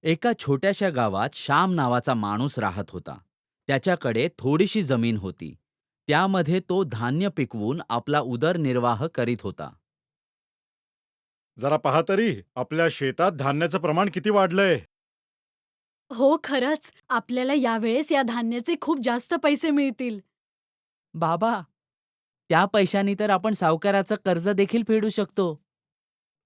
एका छोट्याशा गावात श्याम नावाचा माणूस राहत होता. त्याच्याकडे थोडीशी जमीन होती. त्यामध्ये तो धान्य पिकवून आपला उदरनिर्वाह करीत होता. जरा पहा तरी, आपल्या शेतात धान्याचं प्रमाण किती वाढलंय. हो, खरंच. आपल्याला यावेळेस या धान्याचे खूप जास्त पैसे मिळतील. बाबा, त्या पैशानी तर आपण सावकाराचं कर्ज देखील फेडू शकतो.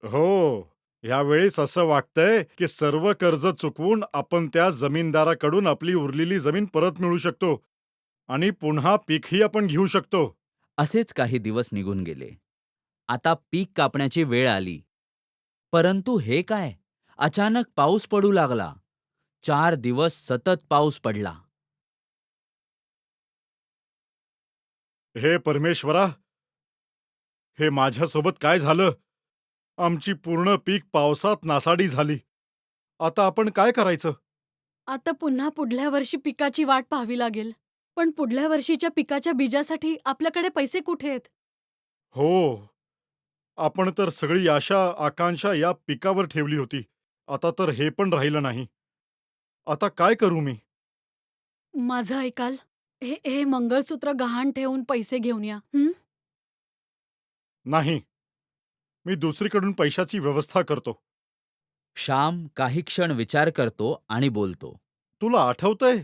हो, यावेळेस असं वाटतंय, की सर्व कर्ज चुकवून आपण त्या जमीनदाराकडून आपली उरलेली जमीन परत मिळवू शकतो आणि पुन्हा पीकही आपण घेऊ शकतो. असेच काही दिवस निघून गेले. आता पीक कापण्याची वेळ आली. परंतु हे काय? अचानक पाऊस पडू लागला. 4 दिवस सतत पाऊस पडला. हे परमेश्वरा, हे माझ्यासोबत काय झालं? आमची पूर्ण पीक पावसात नासाडी झाली. आता आपण काय करायचं? आता पुन्हा पुढल्या वर्षी पिकाची वाट पाहावी लागेल. पण पुढल्या वर्षीच्या पिकाच्या बीजासाठी आपल्याकडे पैसे कुठे आहेत? हो, आपण तर सगळी आशा, आकांक्षा या पिकावर ठेवली होती. आता तर हे पण राहिलं नाही. आता काय करू मी? माझं ऐकाल? हे हे मंगळसूत्र गहाण ठेवून पैसे घेऊन या. हं? नाही, मी दुसरीकडून पैशाची व्यवस्था करतो. श्याम काही क्षण विचार करतो आणि बोलतो. तुला आठवतंय?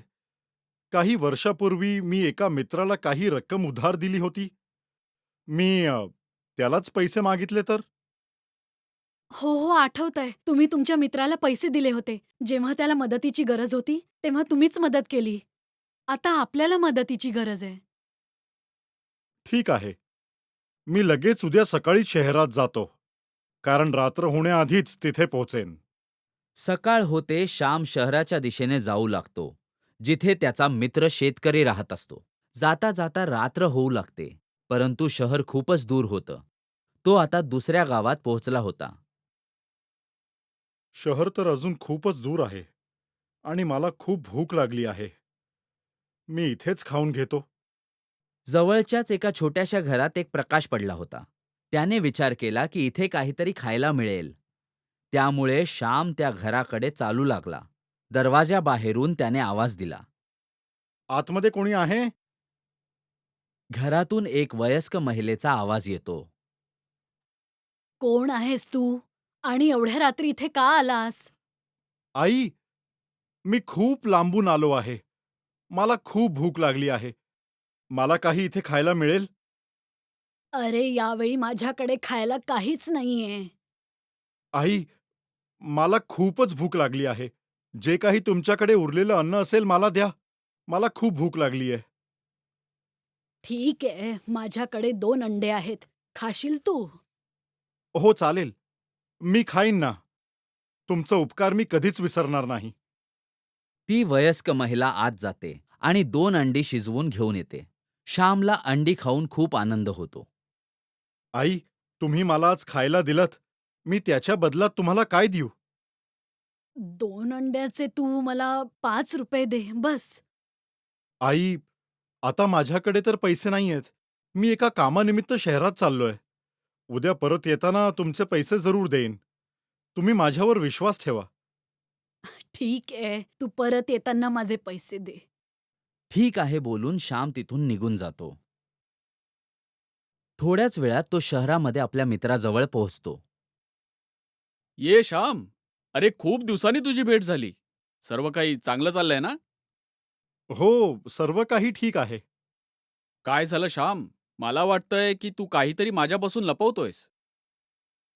काही वर्षापूर्वी मी एका मित्राला काही रक्कम उधार दिली होती. मी त्यालाच पैसे मागितले तर? हो, हो, आठवतंय. तुम्ही तुमच्या मित्राला पैसे दिले होते. जेव्हा त्याला मदतीची गरज होती, तेव्हा तुम्हीच मदत केली. आता आपल्याला मदतीची गरज आहे. ठीक आहे. मी लगेच उद्या सकाळी शहरात जातो. कारण रात्र होण्याआधीच तिथे पोहोचेन. सकाळ होते श्याम शहराच्या दिशेने जाऊ लागतो, जिथे त्याचा मित्र शेतकरी राहत असतो. जाता जाता रात्र होऊ लागते, परंतु शहर खूपच दूर होतं. तो आता दुसऱ्या गावात पोहोचला होता. शहर तर अजून खूपच दूर आहे आणि मला खूप भूक लागली आहे. मी इथेच खाऊन घेतो. जवळच्याच एका छोट्याशा घरात एक प्रकाश पडला होता. त्याने विचार केला की इथे काहीतरी खायला मिळेल. त्यामुळे श्याम त्या घराकडे चालू लागला. दरवाजाबाहेरून त्याने आवाज दिला. आतमध्ये कोणी आहे? घरातून एक वयस्क महिलेचा आवाज येतो. कोण आहेस तू? आणि एवढ्या रात्री इथे का आलास? आई, मी खूप लांबून आलो आहे. मला खूप भूक लागली आहे. मला काही इथे खायला मिळेल? अरे, यावेळी माझ्याकडे खायला काहीच नाहीये. आई, मला खूपच भूक लागली आहे. जे काही तुमच्याकडे उरलेलं अन्न असेल मला द्या. मला खूप भूक लागली आहे. ठीक आहे, माझ्याकडे 2 अंडे आहेत. खाशील तू? हो, चालेल. मी खाईन ना. तुमचा उपकार मी कधीच विसरणार नाही. ती वयस्क महिला आत जाते आणि 2 अंडी शिजवून घेऊन येते. श्यामला अंडी खाऊन खूप आनंद होतो. आई, तुम्ही मला आज खायला दिलत. मी त्याच्या बदल्यात तुम्हाला काय देऊ? 2 अंड्याचे तू मला ₹5 दे बस. आई, आता माझ्याकडे तर पैसे नाहीयेत. मी एका कामानिमित्त शहरात चाललोय. उद्या परत येताना तुमचे पैसे जरूर देईन. तुम्ही माझ्यावर विश्वास ठेवा. ठीक आहे, तू परत येताना माझे पैसे दे. ठीक आहे बोलून श्याम तिथून निघून जातो. थोड्याच वेळात तो शहरामध्ये आपल्या मित्राजवळ पोहोचतो. ये श्याम. अरे खूप दिवसांनी तुझी भेट झाली. सर्व काही चांगलं चाललंय ना? हो, सर्व काही ठीक आहे. काय झालं श्याम? मला वाटतंय की तू काहीतरी माझ्यापासून लपवतोयस.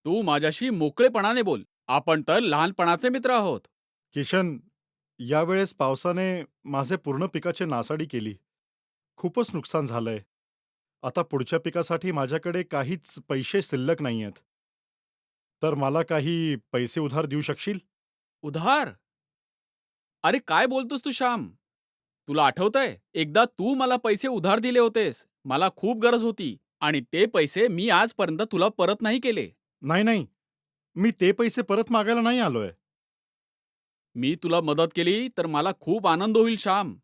तू माझ्याशी मोकळेपणाने बोल. आपण तर लहानपणाचे मित्र आहोत. किशन, यावेळेस पावसाने माझे पूर्ण पिकाची नासाडी केली. खूपच नुकसान झालंय. आता पुढच्या पिकासाठी माझ्याकडे काहीच पैसे शिल्लक नाहीयेत. तर मला काही पैसे उधार देऊ शकशील? उधार? अरे काय बोलतोस तू श्याम? तुला आठवतंय? एकदा तू मला पैसे उधार दिले होतेस. मला खूप गरज होती आणि ते पैसे मी आजपर्यंत तुला परत नाही केले. नाही, नाही. मी ते पैसे परत मागायला नाही आलोय. मी तुला मदत केली तर मला खूप आनंद होईल श्याम.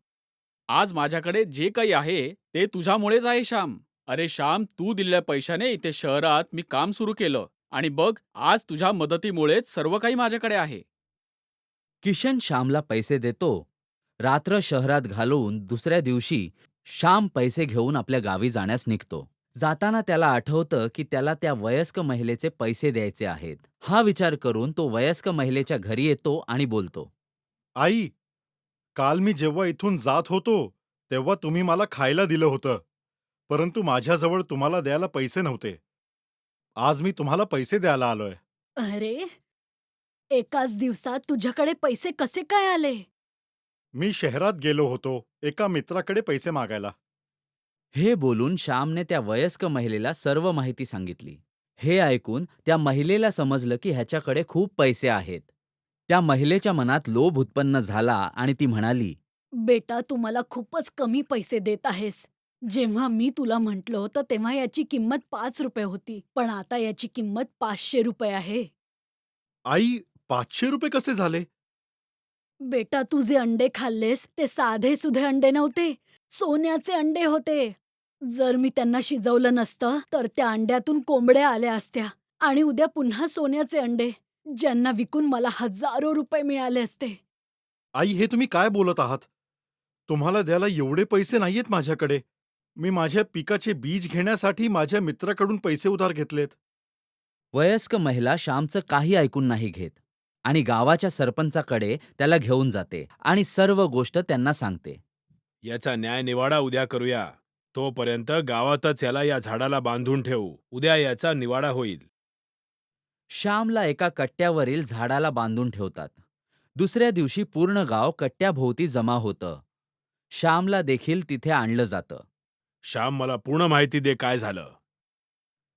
आज माझ्याकडे जे काही आहे ते तुझ्यामुळेच आहे श्याम. अरे श्याम, तू दिलेल्या पैशाने इथे शहरात मी काम सुरू केलं आणि बघ आज तुझ्या मदतीमुळेच सर्व काही माझ्याकडे आहे. किशन श्यामला पैसे देतो. रात्र शहरात घालवून दुसऱ्या दिवशी श्याम पैसे घेऊन आपल्या गावी जाण्यास निघतो. जाताना त्याला आठवतं की त्याला त्या वयस्क महिलेचे पैसे द्यायचे आहेत. हा विचार करून तो वयस्क महिलेच्या घरी येतो आणि बोलतो. आई, काल मी जेव्हा इथून जात होतो, तेव्हा तुम्ही मला खायला दिलं होतं. परंतु माझ्याजवळ तुम्हाला द्यायला पैसे नव्हते. आज मी तुम्हाला पैसे द्यायला आलोय. अरे, एकाच दिवसात तुझ्याकडे पैसे कसे काय आले? मी शहरात गेलो होतो एका मित्राकडे पैसे मागायला. हे बोलून श्यामने त्या वयस्क महिलेला सर्व माहिती सांगितली. हे ऐकून त्या महिलेला समजलं की ह्याच्याकडे खूप पैसे आहेत. त्या महिलेच्या मनात लोभ उत्पन्न झाला आणि ती म्हणाली, बेटा, तू मला खूपच कमी पैसे देत आहेस. जेव्हा मी तुला म्हटलं होतं तेव्हा याची किंमत ₹5 होती, पण आता याची किंमत ₹500 आहे. आई, 500 रुपये कसे झाले? बेटा, तू जे अंडे खाल्लेस ते साधे-सुधे अंडे नव्हते, सोन्याचे अंडे होते. जर मी त्यांना शिजवलं नसतं, तर त्या अंड्यातून कोंबड्या आल्या असत्या आणि उद्या पुन्हा सोन्याचे अंडे, ज्यांना विकून मला हजारो रुपये मिळाले असते. आई, हे तुम्ही काय बोलत आहात? तुम्हाला द्यायला एवढे पैसे नाहीयेत माझ्याकडे. मी माझ्या पिकाचे बीज घेण्यासाठी माझ्या मित्राकडून पैसे उधार घेतलेत. वयस्क महिला श्यामचं काही ऐकून नाही घेत आणि गावाच्या सरपंचाकडे त्याला घेऊन जाते आणि सर्व गोष्ट त्यांना सांगते. याचा न्याय निवाडा उद्या करूया. तोपर्यंत गावातच याला या झाडाला बांधून ठेवू. उद्या याचा निवाडा होईल. श्यामला एका कट्ट्यावरील झाडाला बांधून ठेवतात. दुसऱ्या दिवशी पूर्ण गाव कट्ट्याभोवती जमा होतं. श्यामला देखील तिथे आणलं जातं. श्याम, मला पूर्ण माहिती दे, काय झालं.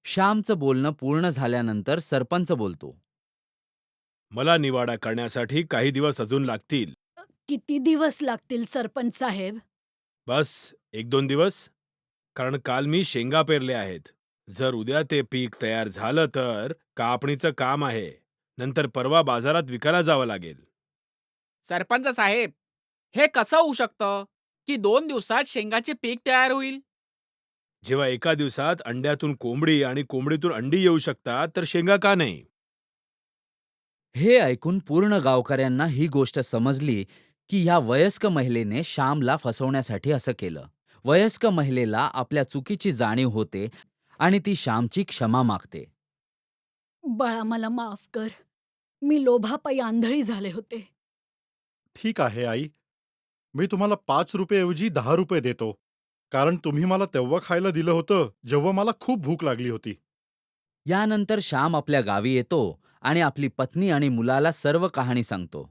श्यामचं बोलणं पूर्ण झाल्यानंतर सरपंच बोलतो. मला निवाडा करण्यासाठी काही दिवस अजून लागतील. किती दिवस लागतील सरपंच साहेब? बस 1-2 दिवस. कारण काल मी शेंगा पेरल्या आहेत. जर उद्या ते पीक तयार झालं तर कापणीचं काम आहे. नंतर परवा बाजारात विकायला जावं लागेल. सरपंच साहेब, हे कसं होऊ शकतं की 2 दिवसात शेंगाचे पीक तयार होईल? जेव्हा एका दिवसात अंड्यातून कोंबडी आणि कोंबडीतून अंडी येऊ शकतात, तर शेंगा का नाही? हे ऐकून पूर्ण गावकऱ्यांना ही गोष्ट समजली की ह्या वयस्क महिलेने श्यामला फसवण्यासाठी असं केलं. वयस्क महिलेला आपल्या चुकीची जाणीव होते आणि ती श्यामची क्षमा मागते. बाळा, मला माफ कर. मी लोभापायी आंधळी झाले होते. ठीक आहे आई. मी तुम्हाला 5 रुपये ऐवजी 10 रुपये देतो. कारण तुम्ही मला तेव्हा खायला दिलं होतं, जेव्हा मला खूप भूक लागली होती. यानंतर श्याम आपल्या गावी येतो आणि आपली पत्नी आणि मुलाला सर्व कहाणी सांगतो.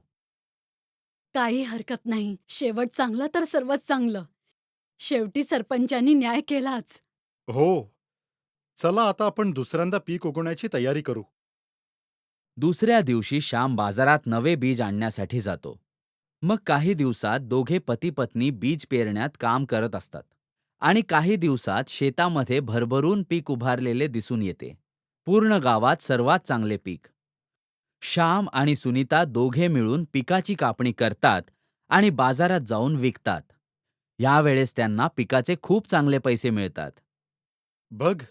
काही हरकत नाही. शेवट चांगला तर सर्वच चांगलं. शेवटी सरपंचांनी न्याय केलाच. हो. चला आता आपण दुसऱ्यांदा पीक उगवण्याची तयारी करू. दुसऱ्या दिवशी श्याम बाजारात नवे बीज आणण्यासाठी जातो. मग काही दिवसात दोघे पती-पत्नी बीज पेरण्यात काम करत असतात आणि काही दिवसात शेतामध्ये भरभरून पीक उभारलेले दिसून येते. पूर्ण गावात सर्वात चांगले पीक. श्याम आणि सुनीता दोघे मिळून पिकाची कापणी करतात आणि बाजारात जाऊन विकतात. यावेळेस त्यांना पिकाचे खूप चांगले पैसे मिळतात. बघ,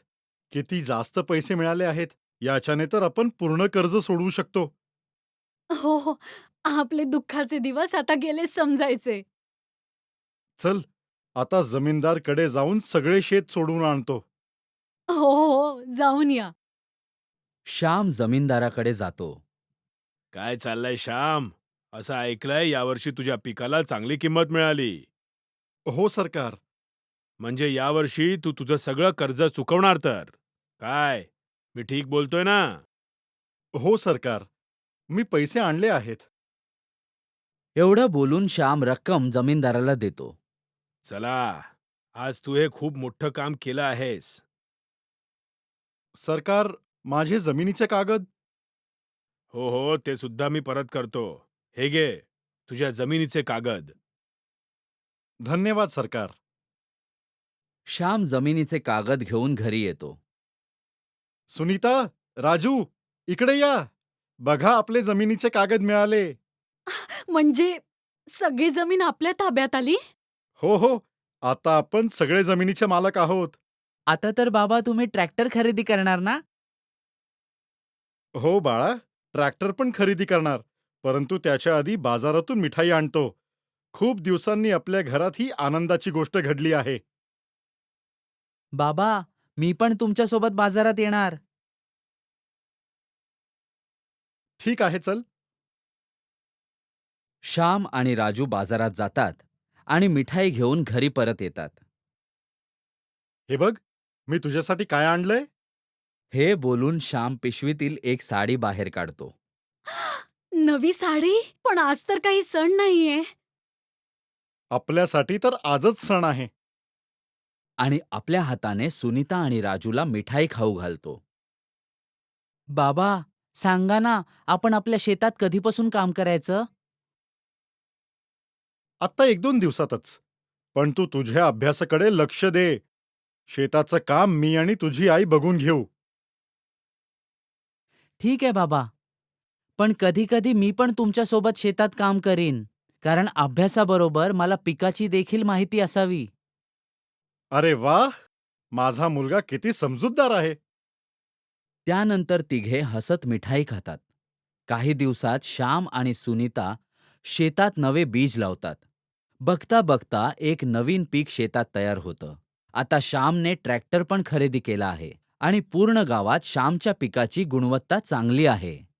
किती जास्त पैसे मिळाले आहेत. याच्याने तर आपण पूर्ण कर्ज सोडवू शकतो. हो, हो. आपले दुःखाचे दिवस आता गेले समजायचे. चल, आता जमीनदारकडे जाऊन सगळे शेत सोडवून आणतो. हो, हो. जाऊन या. श्याम जमीनदाराकडे जातो. काय चाललंय श्याम? असं ऐकलंय यावर्षी तुझ्या पिकाला चांगली किंमत मिळाली. हो सरकार. म्हणजे यावर्षी तू तुझं सगळं कर्ज चुकवणार तर. काय? मी ठीक बोलतोय ना? हो सरकार. मी पैसे आणले आहेत. एवढं बोलून श्याम रक्कम जमीनदाराला देतो. चला, आज तू हे खूप मोठं काम केलं आहेस. सरकार, माझे जमिनीचे कागद. हो हो, ते सुद्धा मी परत करतो. हे घे, तुझ्या जमिनीचे कागद. धन्यवाद सरकार. श्याम जमिनीचे कागद घेऊन घरी येतो. सुनीता, राजू, इकडे या. बघा, आपले जमिनीचे कागद मिळाले. म्हणजे सगळी जमीन आपल्या ताब्यात आली? हो हो. आता आपण सगळे जमिनीचे मालक आहोत. आता तर बाबा तुम्ही ट्रॅक्टर खरेदी करणार ना? हो बाळा, ट्रॅक्टर पण खरेदी करणार. परंतु त्याच्या आधी बाजारातून मिठाई आणतो. खूप दिवसांनी आपल्या घरात ही आनंदाची गोष्ट घडली आहे. बाबा, मी पण तुमच्यासोबत बाजारात येणार. ठीक आहे, चल. श्याम आणि राजू बाजारात जातात आणि मिठाई घेऊन घरी परत येतात. हे बघ, मी तुझ्यासाठी काय आणलंय. हे बोलून श्याम पिशवीतील एक साडी बाहेर काढतो. नवी साडी? पण आज तर काही सण नाहीये. आपल्यासाठी तर आजच सण आहे. आणि आपल्या हाताने सुनीता आणि राजूला मिठाई खाऊ घालतो. बाबा, सांगा ना, आपण आपल्या शेतात कधीपासून काम करायचं? आत्ता 1-2 दिवसातच. पण तू तुझ्या अभ्यासाकडे लक्ष दे. शेताचं काम मी आणि तुझी आई बघून घेऊ. ठीक आहे बाबा. पण कधी कधी मी पण तुमच्यासोबत शेतात काम करीन. कारण अभ्यासाबरोबर मला पिकाची देखील माहिती असावी. अरे वाह! माझा मुलगा किती समजूतदार आहे. त्यानंतर तिघे हसत मिठाई खातात. काही दिवसात श्याम आणि सुनीता शेतात नवे बीज लावतात. बघता बघता एक नवीन पीक शेतात तयार होतं. आता श्यामने ट्रॅक्टर पण खरेदी केला आहे आणि पूर्ण गावात श्यामच्या पिकाची गुणवत्ता चांगली आहे.